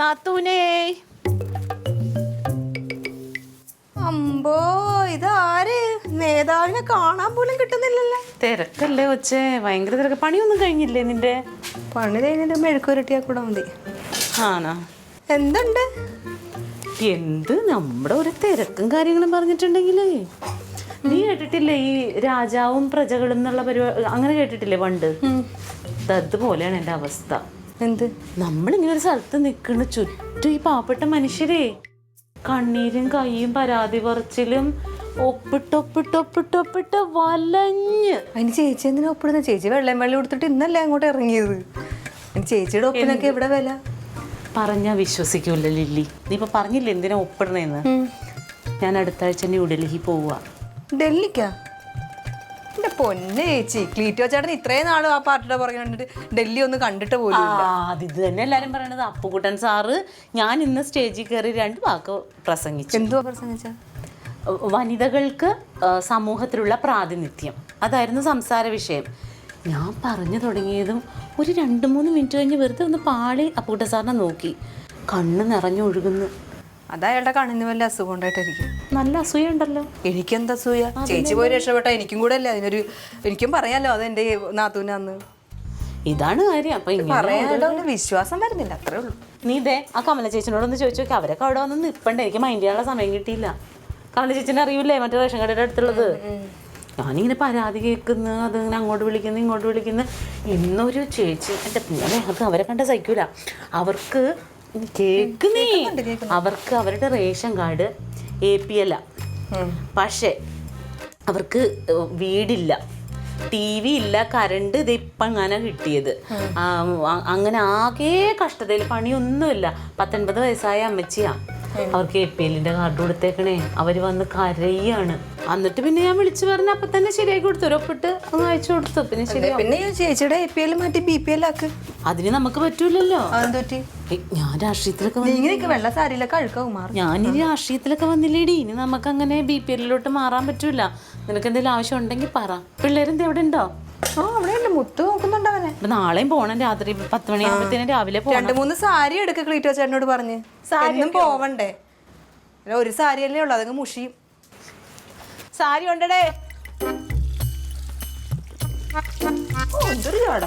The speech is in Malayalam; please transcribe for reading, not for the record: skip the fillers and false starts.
നാത്തൂനേ. അമ്പോ, ഇതാര്? നേതാവിനെ കാണാൻ പോലും കിട്ടുന്നില്ലല്ലോ. തിരക്കല്ലേ കൊച്ചേ, ഭയങ്കര തിരക്ക്. പണിയൊന്നും കഴിഞ്ഞില്ലേ നിന്റെ? പണി കഴിഞ്ഞിട്ട് മെഴുക്കുരട്ടിയാ കൂടെ മതി. ആണോ? എന്തുണ്ട്? എന്ത് നമ്മുടെ ഒരു തിരക്കും കാര്യങ്ങളും പറഞ്ഞിട്ടുണ്ടെങ്കിലേ, നീ കേട്ടിട്ടില്ലേ ഈ രാജാവും പ്രജകളും എന്നുള്ള പരിപാടി? അങ്ങനെ കേട്ടിട്ടില്ലേ പണ്ട്? അതുപോലെയാണ് എൻ്റെ അവസ്ഥ. എന്ത്? നമ്മളിങ്ങനെ ഒരു സ്ഥലത്ത് നിൽക്കുന്ന ചുറ്റും ഈ പാവപ്പെട്ട മനുഷ്യരെ കണ്ണീരും കൈയും പരാതി പറച്ചിലും ഒപ്പിട്ടൊപ്പിട്ടൊപ്പിട്ടൊപ്പിട്ട് വലഞ്ഞ്. അതിന് ചേച്ചി എന്തിനാ ഒപ്പിടുന്നത്? ചേച്ചി വെള്ളം കൊടുത്തിട്ട് ഇന്നല്ലേ അങ്ങോട്ട് ഇറങ്ങിയത്. ചേച്ചിയുടെ ഒപ്പിനൊക്കെ എവിടെ വില? പറഞ്ഞാ വിശ്വസിക്കൂല്ല ലില്ലി. നീ ഇപ്പൊ പറഞ്ഞില്ലേ എന്തിനാ ഒപ്പിടണേന്ന്? ഞാൻ അടുത്ത ആഴ്ച ന്യൂഡൽഹി പോവാ. ഡൽഹിക്കാ? എന്റെ പൊന്നെ ചേച്ചി, ക്ലീറ്റോ ചേട്ടൻ ഇത്രയും നാളും ആ പാർട്ടിയുടെ പുറകെ കണ്ടിട്ട് ഡൽഹി ഒന്ന് കണ്ടിട്ട് പോലും. അത് ഇത് തന്നെ എല്ലാരും പറയണത്. അപ്പുകുട്ടൻ സാറ് ഞാൻ ഇന്ന് സ്റ്റേജിൽ കയറി 2 വാക്ക് പ്രസംഗിച്ചു. എന്തുവാ പ്രസംഗിച്ച? വനിതകൾക്ക് സമൂഹത്തിലുള്ള പ്രാതിനിധ്യം, അതായിരുന്നു സംസാര വിഷയം. ഞാൻ പറഞ്ഞു തുടങ്ങിയതും ഒരു 2-3 മിനിറ്റ് കഴിഞ്ഞ് വെറുതെ ഒന്ന് പാളി അപ്പുകുട്ടൻ സാറിനെ നോക്കി. കണ്ണ് നിറഞ്ഞൊഴുകുന്നു. അതയാളുടെ കണ്ണിന് വല്ല അസുഖം ഉണ്ടായിട്ടായിരിക്കും. നല്ല അസൂയ ഉണ്ടല്ലോ. എനിക്കെന്താ അസൂയ? ചേച്ചി പോയി രക്ഷപ്പെട്ട എനിക്കും കൂടെ അല്ലേ അതിനൊരു, എനിക്കും പറയാലോ അതെന്റെ നാത്തൂനാന്ന്. ഇതാണ് കാര്യം. അപ്പൊ പറയാനുള്ള വിശ്വാസം വരുന്നില്ല, അത്രേ ഉള്ളൂ. നീ ഇതേ ആ കമല ചേച്ചിനോടൊന്ന് ചോദിച്ചു നോക്കി. അവരൊക്കെ അവിടെ വന്ന് നിൽപ്പണ്ടേ. എനിക്ക് മൈൻഡ് ചെയ്യാനുള്ള സമയം കിട്ടിയില്ല. കമല ചേച്ചിനെ അറിയൂലേ, മറ്റേ റേഷൻ കടയുടെ അടുത്തുള്ളത്. ഞാനിങ്ങനെ പരാതി കേൾക്കുന്നു, അത് ഇങ്ങനെ അങ്ങോട്ട് വിളിക്കുന്നു ഇങ്ങോട്ട് വിളിക്കുന്നു. ഇന്നൊരു ചേച്ചി എൻ്റെ പിന്നെ അത് അവരെ കണ്ട സഹിക്കൂല. അവർക്ക് കേൾക്കുന്നേ, അവർക്ക് അവരുടെ റേഷൻ കാർഡ് APL. പക്ഷേ അവർക്ക് വീടില്ല, TV ഇല്ല, കറണ്ട് ഇത് ഇപ്പം അങ്ങനെ കിട്ടിയത്. അങ്ങനെ ആകെ കഷ്ടതയിൽ, പണിയൊന്നുമില്ല. 19 വയസ്സായ അമ്മച്ചിയാ. അവർക്ക് APLന്റെ കാർഡ് കൊടുത്തേക്കണേ. അവർ വന്ന് കരയാണ്. എന്നിട്ട് പിന്നെ ഞാൻ വിളിച്ചു പറഞ്ഞ അപ്പൊ തന്നെ ശരിയാക്കി കൊടുത്തു. ഒരൊപ്പിട്ട് അങ്ങ് അയച്ചു കൊടുത്തു. പിന്നെ ശരിയാ. പിന്നെ ചേച്ചിയുടെ APL മാറ്റി BPL ആക്ക്. അതിന് നമുക്ക് പറ്റൂലല്ലോ. അതെന്തൊറ്റി? ഞാൻ രാഷ്ട്രീയത്തിലൊക്കെ വെള്ള സാരിയിലൊക്കെ അഴുക്കാവും മാറും. ഞാനിനി രാഷ്ട്രീയത്തിലൊക്കെ വന്നില്ലേടി. ഇനി നമുക്ക് അങ്ങനെ BPL മാറാൻ പറ്റൂല. നിനക്ക് എന്തെങ്കിലും ആവശ്യം ഉണ്ടെങ്കിൽ പറ. പിള്ളേരെന്താ എവിടെ ഉണ്ടോ? അവിടെ ഉണ്ട്, മുത്ത് നോക്കുന്നുണ്ട് അവനെ. നാളെയും പോണം. രാത്രി 10 മണിയാകുമ്പത്തേനും രാവിലെ പോണം. 2-3 സാരി എടുക്ക ക്ലീറ്റോ ചേട്ടനോട് പറഞ്ഞ്. സാരിയും പോവണ്ടേ? ഒരു സാരിയല്ലേ ഉള്ളു, അതങ്ങ് മുഷിയും. സാരി ഉണ്ടടേ. എന്തൊരു ചോട.